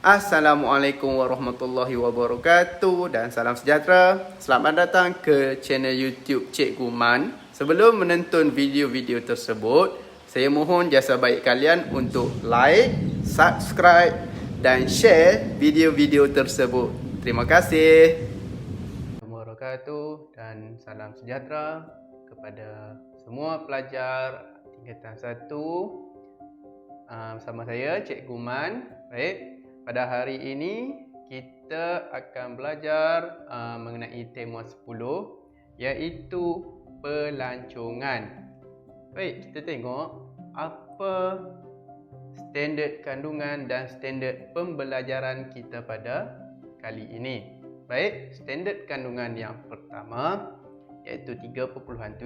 Assalamualaikum warahmatullahi wabarakatuh dan salam sejahtera. Selamat datang ke channel YouTube Cikgu Man. Sebelum menonton video-video tersebut, saya mohon jasa baik kalian untuk like, subscribe dan share video-video tersebut. Terima kasih. Wabarakatuh dan salam sejahtera kepada semua pelajar tingkatan 1. Bersama saya Cikgu Man. Baik. Pada hari ini kita akan belajar mengenai tema 10 iaitu pelancongan. Baik, kita tengok apa standard kandungan dan standard pembelajaran kita pada kali ini. Baik, standard kandungan yang pertama iaitu 3.7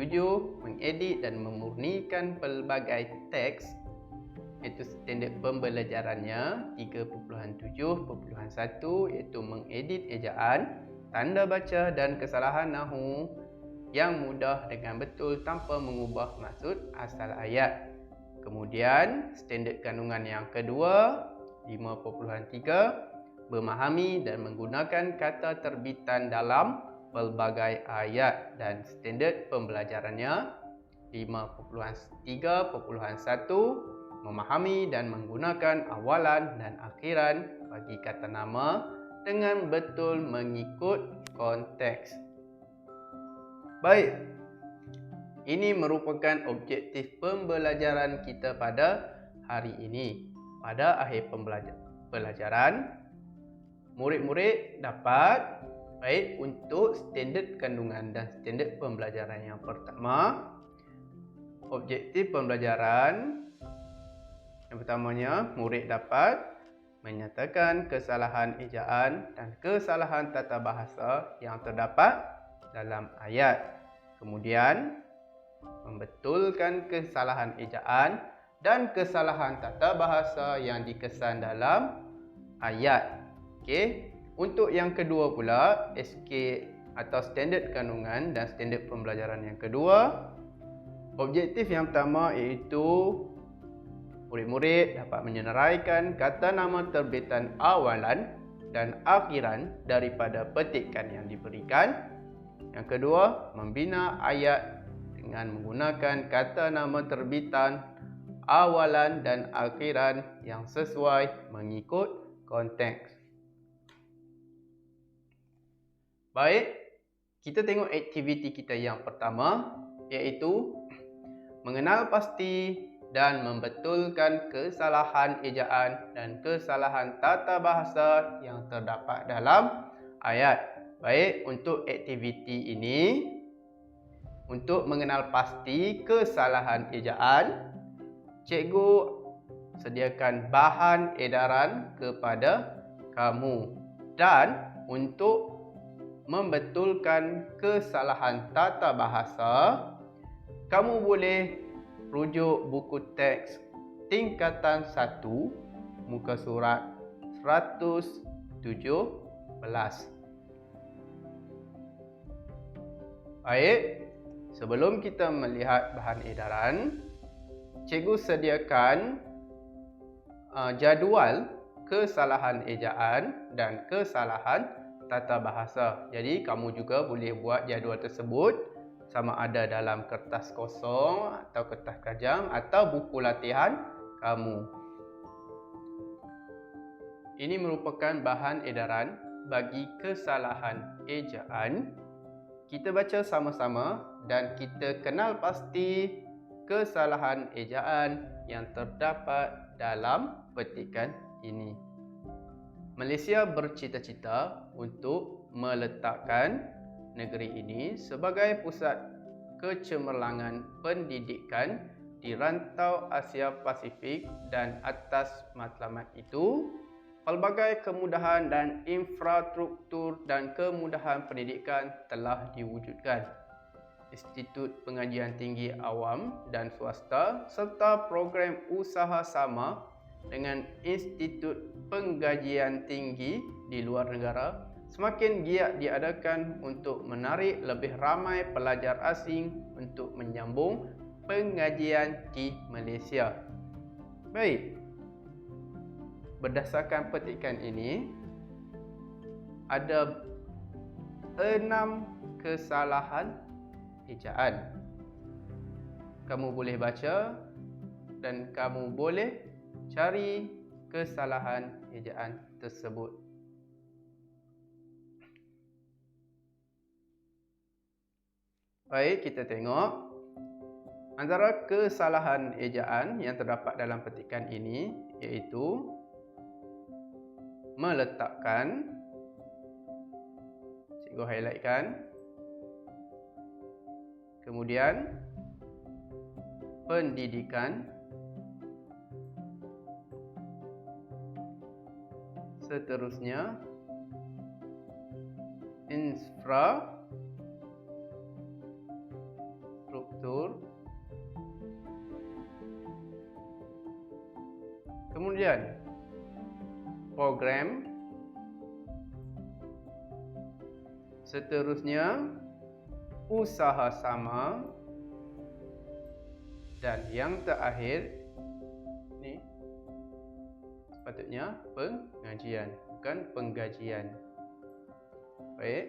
mengedit dan memurnikan pelbagai teks. Itu standard pembelajarannya 3.7.1 iaitu mengedit ejaan, tanda baca dan kesalahan nahu yang mudah dengan betul tanpa mengubah maksud asal ayat. Kemudian standard kandungan yang kedua 5.3 memahami dan menggunakan kata terbitan dalam pelbagai ayat, dan standard pembelajarannya 5.3.1 memahami dan menggunakan awalan dan akhiran bagi kata nama dengan betul mengikut konteks. Baik, ini merupakan objektif pembelajaran kita pada hari ini. Pada akhir pembelajaran, murid-murid dapat baik untuk standard kandungan dan standard pembelajaran yang pertama. Objektif pembelajaran yang pertamanya, murid dapat menyatakan kesalahan ejaan dan kesalahan tata bahasa yang terdapat dalam ayat. Kemudian, membetulkan kesalahan ejaan dan kesalahan tata bahasa yang dikesan dalam ayat. Okey. Untuk yang kedua pula, SK atau standard kandungan dan standard pembelajaran yang kedua, objektif yang pertama iaitu murid-murid dapat menyenaraikan kata nama terbitan awalan dan akhiran daripada petikan yang diberikan. Yang kedua, membina ayat dengan menggunakan kata nama terbitan awalan dan akhiran yang sesuai mengikut konteks. Baik, kita tengok aktiviti kita yang pertama iaitu mengenal pasti dan membetulkan kesalahan ejaan dan kesalahan tata bahasa yang terdapat dalam ayat. Baik, untuk aktiviti ini, untuk mengenal pasti kesalahan ejaan, cikgu sediakan bahan edaran kepada kamu, dan untuk membetulkan kesalahan tata bahasa, kamu boleh rujuk buku teks tingkatan 1 muka surat 117. Baik, sebelum kita melihat bahan edaran, cikgu sediakan jadual kesalahan ejaan dan kesalahan tata bahasa. Jadi kamu juga boleh buat jadual tersebut sama ada dalam kertas kosong atau kertas kajang atau buku latihan kamu. Ini merupakan bahan edaran bagi kesalahan ejaan. Kita baca sama-sama dan kita kenal pasti kesalahan ejaan yang terdapat dalam petikan ini. Malaysia bercita-cita untuk meletakkan negeri ini sebagai pusat kecemerlangan pendidikan di rantau Asia Pasifik, dan atas matlamat itu, pelbagai kemudahan dan infrastruktur dan kemudahan pendidikan telah diwujudkan. Institut Pengajian Tinggi Awam dan Swasta serta program usaha sama dengan Institut Pengkajian Tinggi di luar negara semakin giat diadakan untuk menarik lebih ramai pelajar asing untuk menyambung pengajian di Malaysia. Baik, berdasarkan petikan ini ada 6 kesalahan ejaan. Kamu boleh baca dan kamu boleh cari kesalahan ejaan tersebut. Baik, kita tengok. Antara kesalahan ejaan yang terdapat dalam petikan ini iaitu meletakkan, cikgu highlightkan, kemudian pendidikan, seterusnya infrastruktur, kemudian program, seterusnya usaha sama, dan yang terakhir ni sepatutnya pengajian, bukan penggajian. Baik.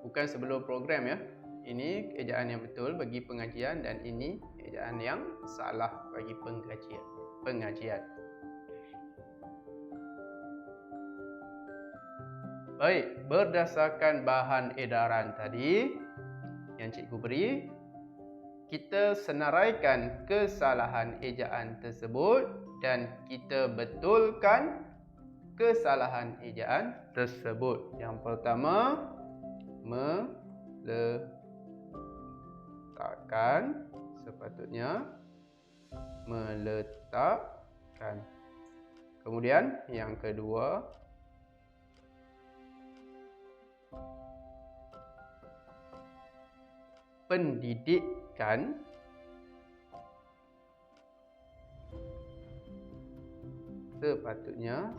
Bukan sebelum program ya. Ini ejaan yang betul bagi pengajian dan ini ejaan yang salah bagi pengajian. Baik, berdasarkan bahan edaran tadi yang cikgu beri, kita senaraikan kesalahan ejaan tersebut dan kita betulkan kesalahan ejaan tersebut. Yang pertama, meletakkan, sepatutnya meletakkan. Kemudian yang kedua, pendidikan, sepatutnya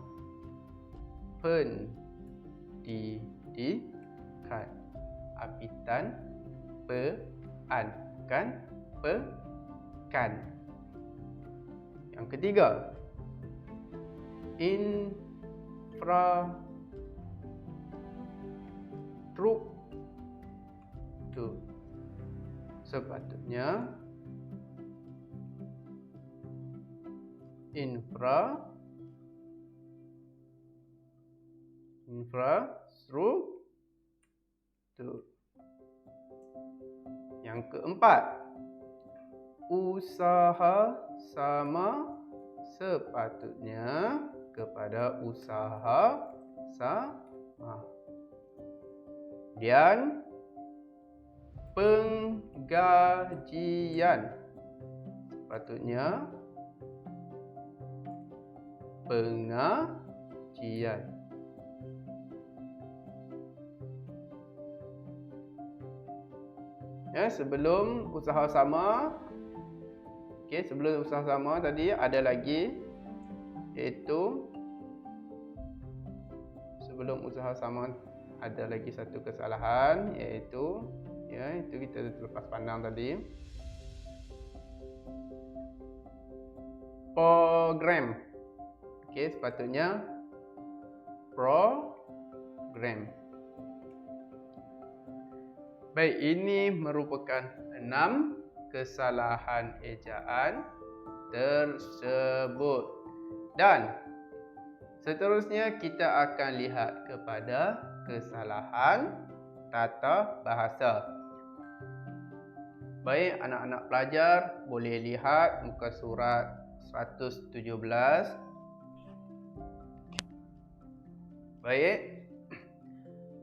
pendidikan. Apitan pean, kan? Pekan. Yang ketiga, infrastruktur, sepatutnya infrastruktur. Yang keempat, usaha sama, sepatutnya kepada usaha sama. Dan penggajian, sepatutnya pengajian. Ya, sebelum usaha sama, sebelum usaha sama tadi ada lagi, iaitu sebelum usaha sama ada lagi satu kesalahan, iaitu itu kita terlepas pandang tadi. Program. Sepatutnya program. Baik, ini merupakan 6 kesalahan ejaan tersebut. Dan seterusnya kita akan lihat kepada kesalahan tata bahasa. Baik, anak-anak pelajar boleh lihat muka surat 117. Baik,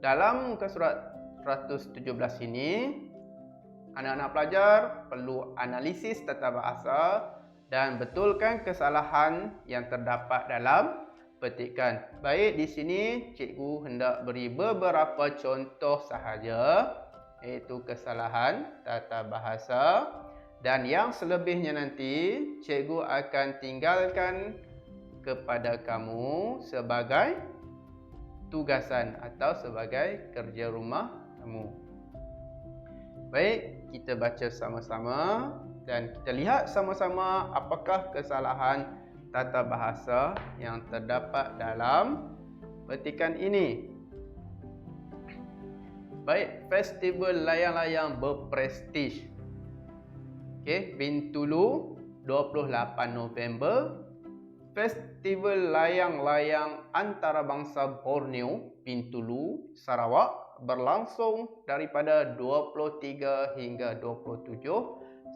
dalam muka surat 117 ini, anak-anak pelajar perlu analisis tata bahasa dan betulkan kesalahan yang terdapat dalam petikan. Baik, di sini cikgu hendak beri beberapa contoh sahaja, iaitu kesalahan tata bahasa, dan yang selebihnya nanti cikgu akan tinggalkan kepada kamu sebagai tugasan atau sebagai kerja rumah kamu. Baik, kita baca sama-sama. dan kita lihat sama-sama apakah kesalahan tata bahasa yang terdapat dalam petikan ini. Baik, festival layang-layang berprestij. Okey, Bintulu 28 November. Festival layang-layang antarabangsa Borneo, Bintulu, Sarawak berlangsung daripada 23 hingga 27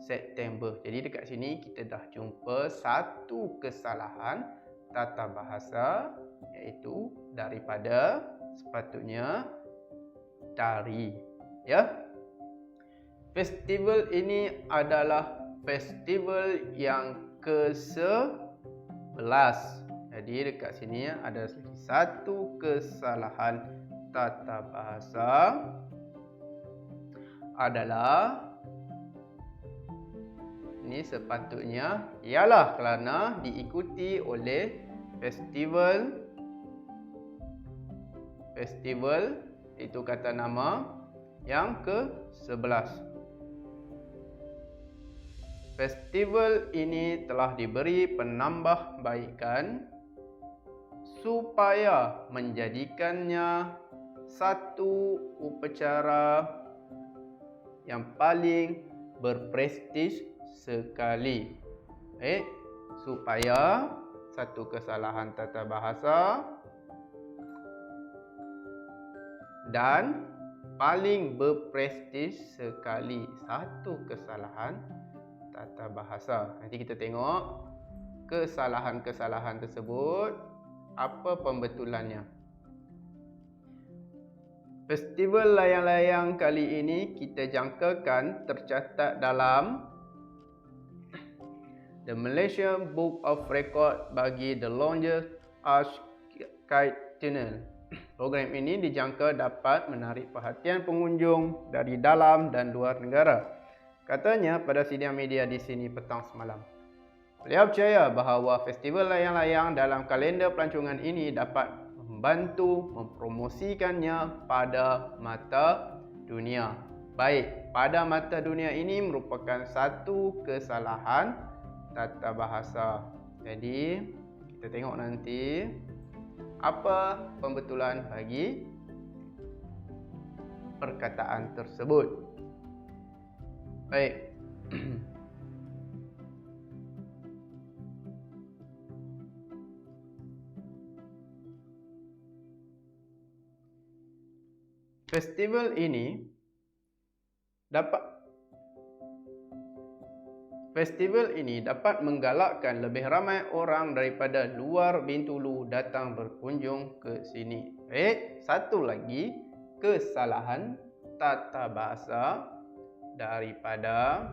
September. Jadi dekat sini kita dah jumpa satu kesalahan tata bahasa, iaitu daripada sepatutnya dari, ya. Festival ini adalah festival yang ke-11. Jadi dekat sini ada satu kesalahan tata bahasa adalah ini sepatutnya ialah kerana diikuti oleh festival itu kata nama yang ke-11. Festival ini telah diberi penambahbaikan supaya menjadikannya satu upacara yang paling berprestij sekali. Supaya satu kesalahan tata bahasa dan paling berprestij sekali. Satu kesalahan tata bahasa. Nanti kita tengok kesalahan-kesalahan tersebut, apa pembetulannya. Festival layang-layang kali ini kita jangkakan tercatat dalam The Malaysian Book of Record bagi The Longest Arch Kite Tunnel. Program ini dijangka dapat menarik perhatian pengunjung dari dalam dan luar negara. Katanya pada sidang media di sini petang semalam. Beliau percaya bahawa festival layang-layang dalam kalender pelancongan ini dapat membantu mempromosikannya pada mata dunia. Baik, pada mata dunia ini merupakan satu kesalahan tata bahasa. Jadi, kita tengok nanti apa pembetulan bagi perkataan tersebut. Baik. Festival ini dapat menggalakkan lebih ramai orang daripada luar Bintulu datang berkunjung ke sini. Satu lagi kesalahan tata bahasa daripada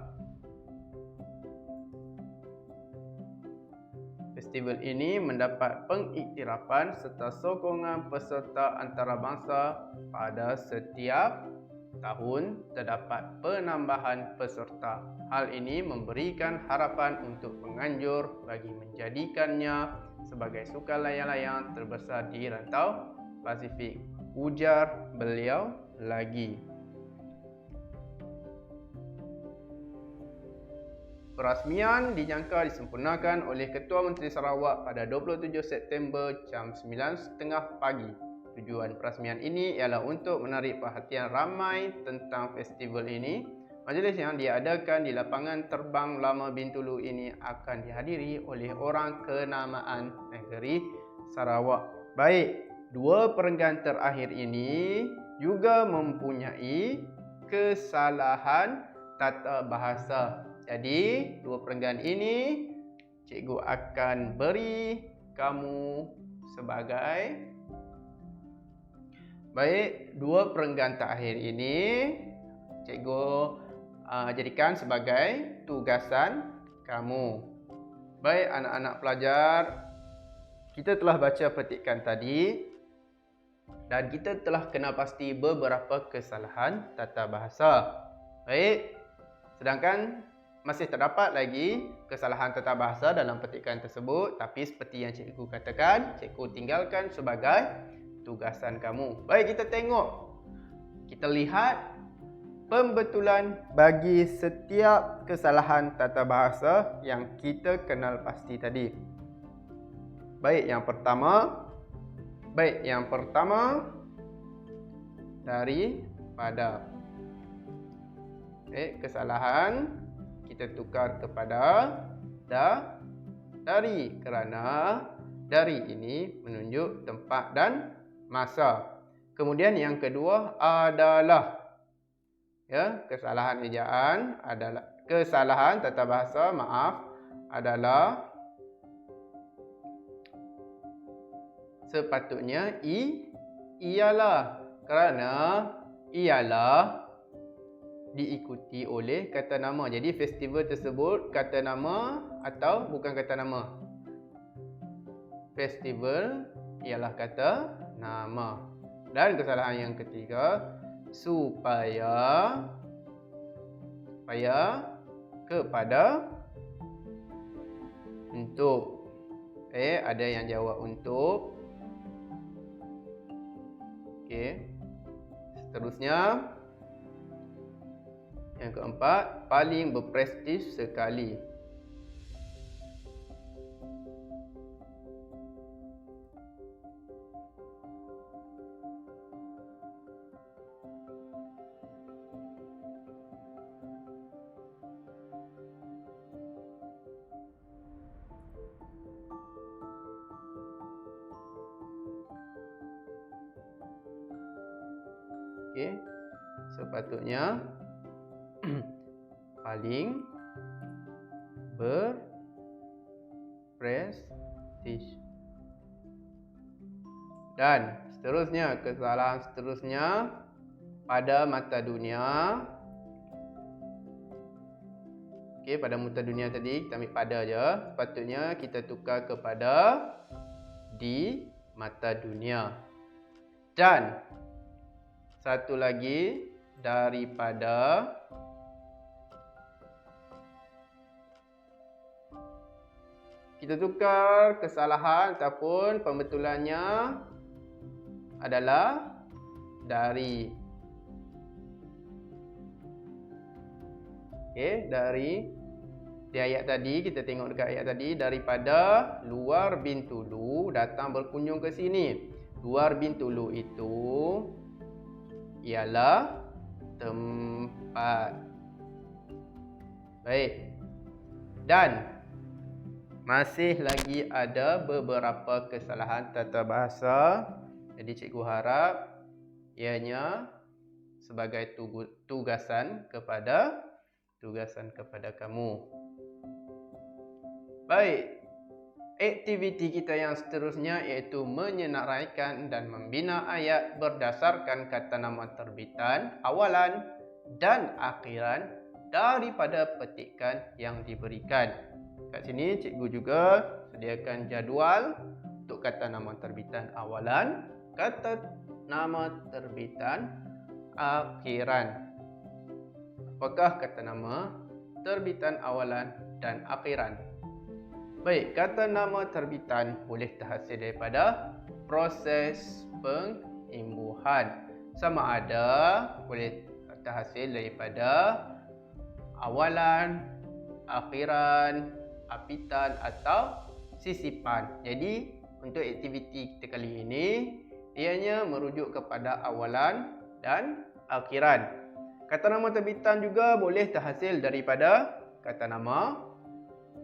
festival ini mendapat pengiktirafan serta sokongan peserta antarabangsa. Pada setiap tahun terdapat penambahan peserta. Hal ini memberikan harapan untuk penganjur bagi menjadikannya sebagai sukan layang-layang terbesar di rantau Pasifik, ujar beliau lagi. Perasmian dijangka disempurnakan oleh Ketua Menteri Sarawak pada 27 September jam 9.30 pagi. Tujuan perasmian ini ialah untuk menarik perhatian ramai tentang festival ini. Majlis yang diadakan di lapangan terbang lama Bintulu ini akan dihadiri oleh orang kenamaan negeri Sarawak. Baik, dua perenggan terakhir ini juga mempunyai kesalahan tata bahasa. Jadi, dua perenggan ini cikgu akan beri kamu sebagai dua perenggan terakhir ini cikgu jadikan sebagai tugasan kamu. Baik anak-anak pelajar, kita telah baca petikan tadi dan kita telah kenal pasti beberapa kesalahan tata bahasa. Baik, sedangkan masih terdapat lagi kesalahan tata bahasa dalam petikan tersebut, tapi seperti yang cikgu katakan, cikgu tinggalkan sebagai tugasan kamu. Baik, kita tengok. Kita lihat pembetulan bagi setiap kesalahan tata bahasa yang kita kenal pasti tadi. Baik, yang pertama daripada. Kesalahan kita tukar kepada dari, kerana dari ini menunjuk tempat dan masa. Kemudian yang kedua adalah, kesalahan ejaan adalah, kesalahan tata bahasa, adalah sepatutnya ialah, kerana ialah diikuti oleh kata nama. Jadi festival tersebut kata nama atau bukan kata nama? Festival ialah kata nama. Dan kesalahan yang ketiga, supaya kepada, untuk. Ada yang jawab untuk. Seterusnya, yang keempat, paling berprestij sekali. Sepatutnya paling berprestij. Dan seterusnya, kesalahan seterusnya, pada mata dunia. Pada mata dunia tadi kita ambil pada je. Sepatutnya kita tukar kepada di mata dunia. Dan satu lagi, daripada. Kita tukar kesalahan ataupun pembetulannya adalah dari. Dari. Di ayat tadi, kita tengok dekat ayat tadi, daripada luar Bintulu datang berkunjung ke sini. Luar Bintulu itu ialah tempat. Baik. Dan masih lagi ada beberapa kesalahan tata bahasa. Jadi cikgu harap ianya sebagai tugasan kepada kamu. Baik. Aktiviti kita yang seterusnya iaitu menyenaraikan dan membina ayat berdasarkan kata nama terbitan, awalan dan akhiran daripada petikan yang diberikan. Kat sini cikgu juga sediakan jadual untuk kata nama terbitan awalan, kata nama terbitan akhiran. Apakah kata nama terbitan awalan dan akhiran? Baik, kata nama terbitan boleh terhasil daripada proses pengimbuhan. Sama ada boleh terhasil daripada awalan, akhiran, apitan atau sisipan. Jadi untuk aktiviti kita kali ini, ianya merujuk kepada awalan dan akhiran. Kata nama terbitan juga boleh terhasil daripada kata nama,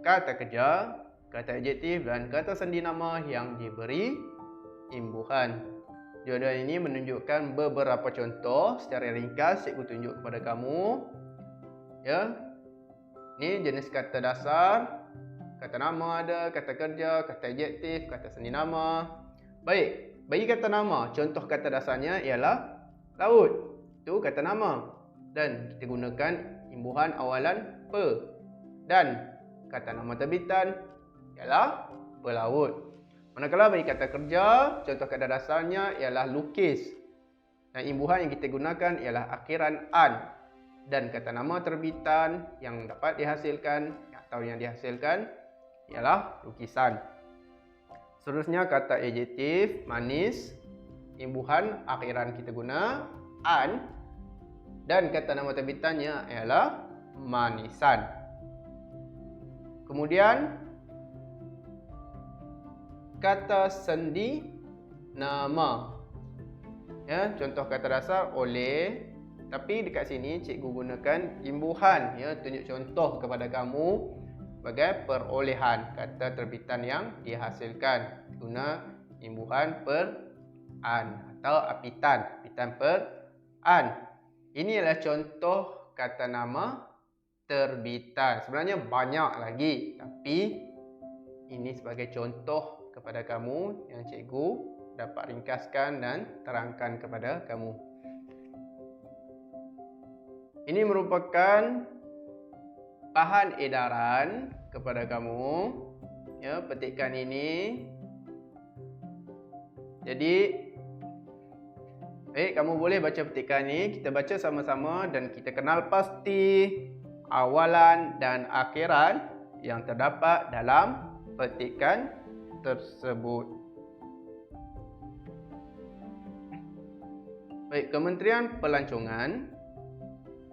kata kerja, kata adjektif dan kata sendi nama yang diberi imbuhan. Jadual ini menunjukkan beberapa contoh. Secara ringkas cikgu tunjuk kepada kamu. Ini jenis kata dasar. Kata nama ada, kata kerja, kata adjektif, kata sendi nama. Baik, bagi kata nama, contoh kata dasarnya ialah laut. Itu kata nama. Dan kita gunakan imbuhan awalan pe. Dan kata nama terbitan ialah pelaut. Manakala bagi kata kerja, contoh kata dasarnya ialah lukis. Dan imbuhan yang kita gunakan ialah akhiran an. Dan kata nama terbitan yang dapat dihasilkan atau yang dihasilkan ialah lukisan. Seterusnya kata adjektif, manis. Imbuhan akhiran kita guna an. Dan kata nama terbitannya ialah Manisan. Kemudian kata sendi nama. Ya, contoh kata dasar oleh, tapi dekat sini cikgu gunakan imbuhan, ya, tunjuk contoh kepada kamu sebagai perolehan kata terbitan yang dihasilkan guna imbuhan per an atau apitan per an. Ini adalah contoh kata nama terbitan. Sebenarnya banyak lagi, tapi ini sebagai contoh kepada kamu yang cikgu dapat ringkaskan dan terangkan kepada kamu. Ini merupakan bahan edaran kepada kamu. Ya, petikan ini. Jadi kamu boleh baca petikan ini, kita baca sama-sama dan kita kenal pasti awalan dan akhiran yang terdapat dalam petikan tersebut. Baik, Kementerian Pelancongan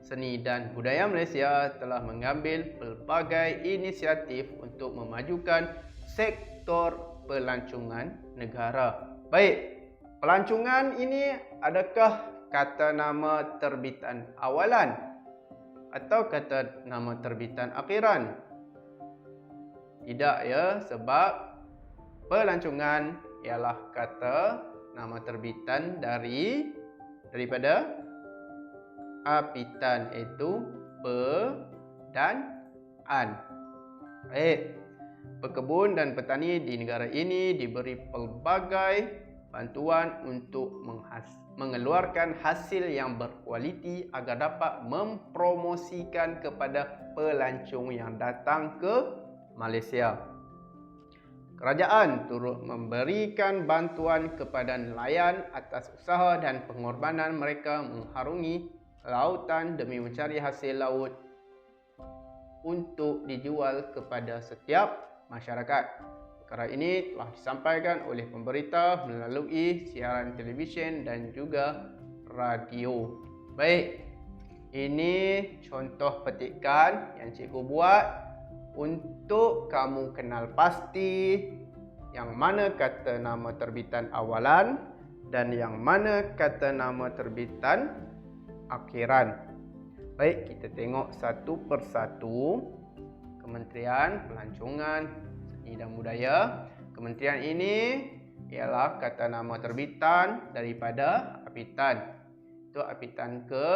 Seni dan Budaya Malaysia telah mengambil pelbagai inisiatif untuk memajukan sektor pelancongan negara. Baik, pelancongan ini adakah kata nama terbitan awalan atau kata nama terbitan akhiran? Tidak, ya, sebab pelancongan ialah kata nama terbitan daripada apitan, iaitu pe dan an. Baik, pekebun dan petani di negara ini diberi pelbagai bantuan untuk mengeluarkan hasil yang berkualiti agar dapat mempromosikan kepada pelancong yang datang ke Malaysia. Kerajaan turut memberikan bantuan kepada nelayan atas usaha dan pengorbanan mereka mengharungi lautan demi mencari hasil laut untuk dijual kepada setiap masyarakat. Perkara ini telah disampaikan oleh pemberita melalui siaran televisyen dan juga radio. Baik, ini contoh petikan yang cikgu buat untuk kamu kenal pasti yang mana kata nama terbitan awalan dan yang mana kata nama terbitan akhiran. Baik, kita tengok satu persatu. Kementerian Pelancongan Seni dan Budaya. Kementerian ini ialah kata nama terbitan daripada apitan. Itu apitan ke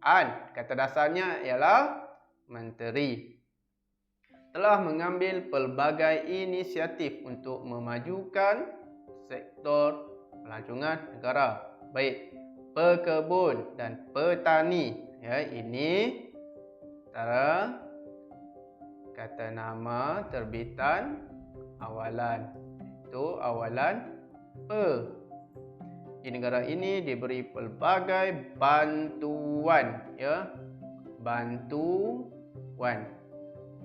an. Kata dasarnya ialah menteri. Telah mengambil pelbagai inisiatif untuk memajukan sektor pelancongan negara. Baik, pekebun dan petani. Ya, ini antara kata nama terbitan awalan. Itu awalan pe. Di negara ini diberi pelbagai bantuan, ya. Bantuan.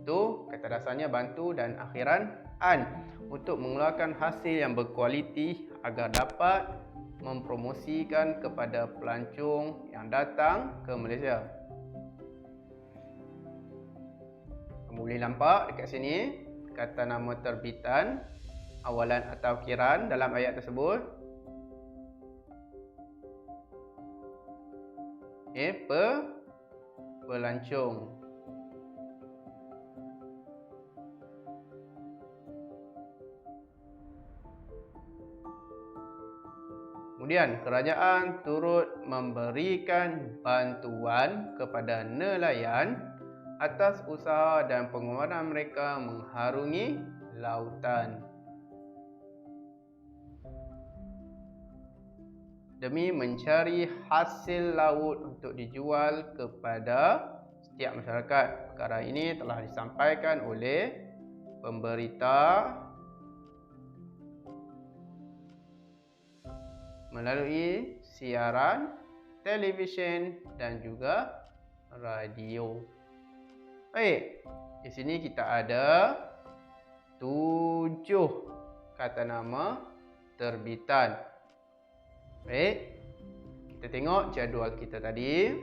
Itu kata dasarnya bantu dan akhiran an untuk mengeluarkan hasil yang berkualiti agar dapat mempromosikan kepada pelancong yang datang ke Malaysia. Kamu boleh nampak dekat sini kata nama terbitan awalan atau akhiran dalam ayat tersebut. Pelancong. Kemudian kerajaan turut memberikan bantuan kepada nelayan atas usaha dan pengorbanan mereka mengharungi lautan demi mencari hasil laut untuk dijual kepada setiap masyarakat. Perkara ini telah disampaikan oleh pemberita melalui siaran televisyen dan juga radio. Baik, di sini kita ada 7 kata nama terbitan. Baik, kita tengok jadual kita tadi.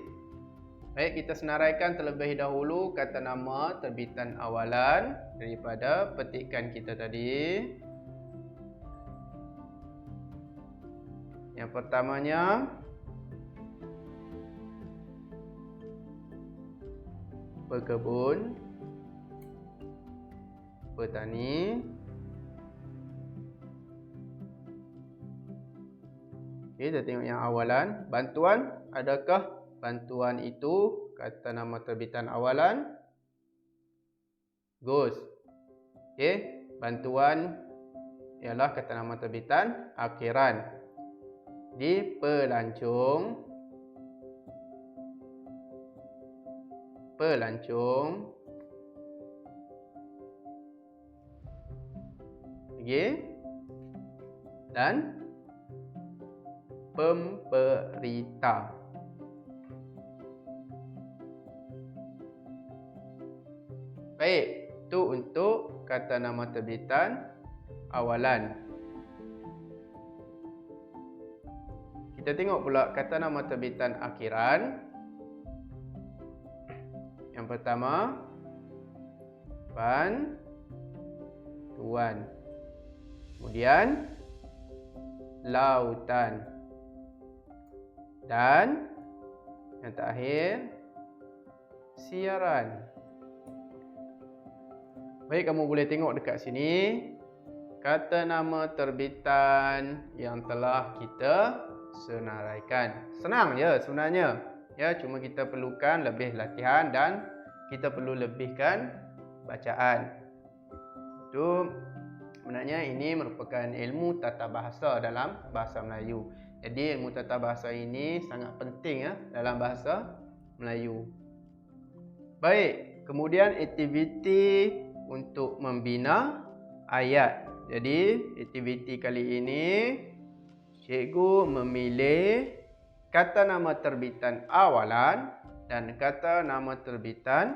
Baik, kita senaraikan terlebih dahulu kata nama terbitan awalan daripada petikan kita tadi. Yang pertamanya, pekebun, petani. Okey, kita tengok yang awalan. Bantuan, adakah bantuan itu kata nama terbitan awalan? Gus. Okey, bantuan ialah kata nama terbitan akhiran. Di pelancong, okey, dan pemberita. Baik, itu untuk kata nama terbitan awalan. Kita tengok pula kata nama terbitan akhiran. Yang pertama, bantuan. Kemudian, lautan. Dan yang terakhir, siaran. Baik, kamu boleh tengok dekat sini kata nama terbitan yang telah kita senaraikan. Senang je sebenarnya. Ya, cuma kita perlukan lebih latihan dan kita perlu lebihkan bacaan. Itu sebenarnya ini merupakan ilmu tata bahasa dalam bahasa Melayu. Jadi ilmu tata bahasa ini sangat penting ya dalam bahasa Melayu. Baik, kemudian aktiviti untuk membina ayat. Jadi aktiviti kali ini cikgu memilih kata nama terbitan awalan dan kata nama terbitan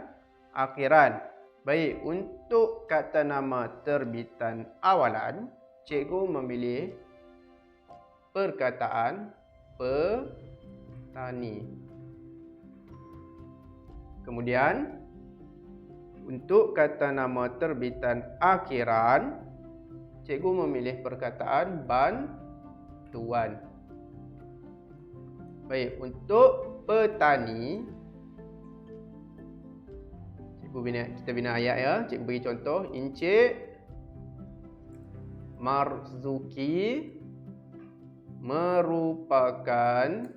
akhiran. Baik, untuk kata nama terbitan awalan, cikgu memilih perkataan petani. Kemudian untuk kata nama terbitan akhiran, cikgu memilih perkataan bantuan. Baik, untuk petani, kita bina ayat ya. Cikgu bagi contoh. Encik Marzuki merupakan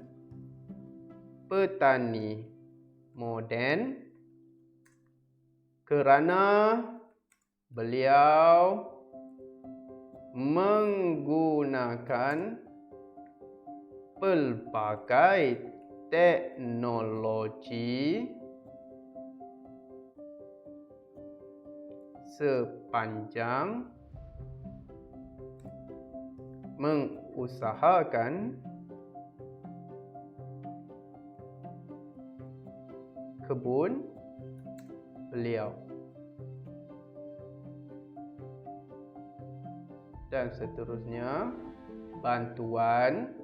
petani moden kerana beliau menggunakan pelbagai teknologi sepanjang mengusahakan kebun beliau. Dan seterusnya, bantuan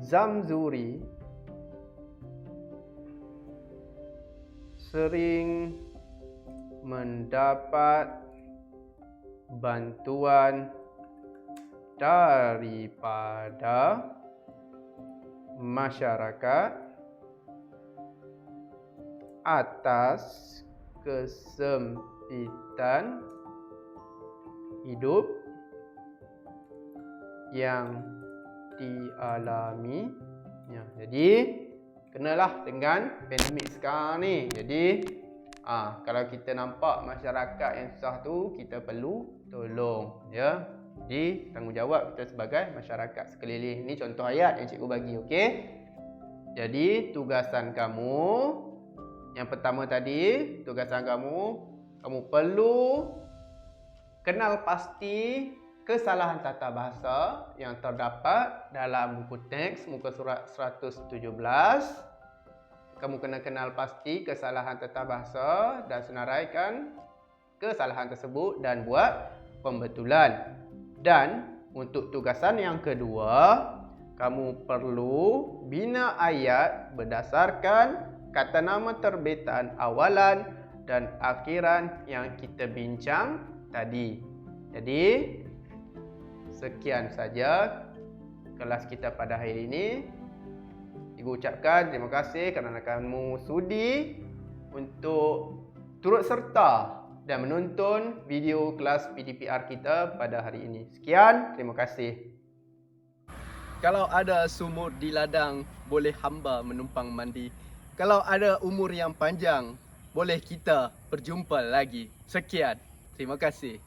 Zamzuri sering mendapat bantuan daripada masyarakat atas kesempitan hidup yang dialaminya. Jadi kenalah dengan pandemik sekarang ni. Jadi kalau kita nampak masyarakat yang susah tu, kita perlu tolong ya. Jadi tanggungjawab kita sebagai masyarakat sekeliling. Ini contoh ayat yang cikgu bagi, okey? Jadi tugasan kamu yang pertama tadi, tugasan kamu perlu kenal pasti kesalahan tata bahasa yang terdapat dalam buku teks muka surat 117. Kamu kena kenal pasti kesalahan tata bahasa dan senaraikan kesalahan tersebut dan buat pembetulan. Dan Untuk tugasan yang kedua, kamu perlu bina ayat berdasarkan kata nama terbitan awalan dan akhiran yang kita bincang tadi. Jadi, sekian saja kelas kita pada hari ini. Ibu ucapkan terima kasih kerana kamu sudi untuk turut serta dan menonton video kelas PDPR kita pada hari ini. Sekian, terima kasih. Kalau ada sumur di ladang, boleh hamba menumpang mandi. Kalau ada umur yang panjang, boleh kita berjumpa lagi. Sekian, terima kasih.